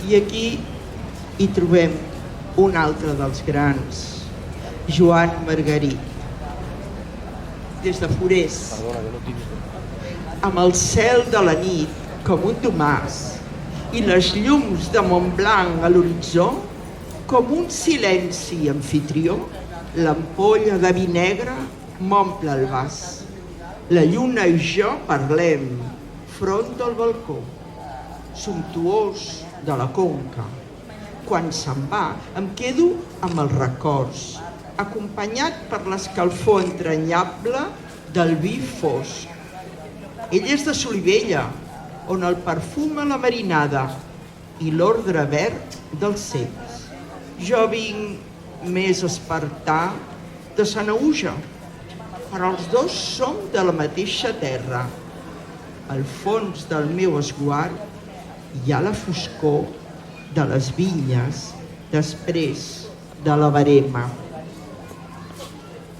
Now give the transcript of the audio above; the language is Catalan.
I aquí hi trobem un altre dels grans, Joan Margarit, des de Forès, amb el cel de la nit com un domàs i les llums de Montblanc a l'horitzó com un silenci amfitrió. L'ampolla de vi negre m'omple el vas. La lluna i jo parlem front del balcó, sumptuós de la conca. Quan se'n va em quedo amb els records, acompanyat per l'escalfor entranyable del vi fosc. Ell és de Solivella, on el perfuma la marinada i l'ordre verd dels ceps. Jo vinc més espartà de Sanaüja, però els dos som de la mateixa terra. Al fons del meu esguard hi ha la foscor de les vinyes després de la verema.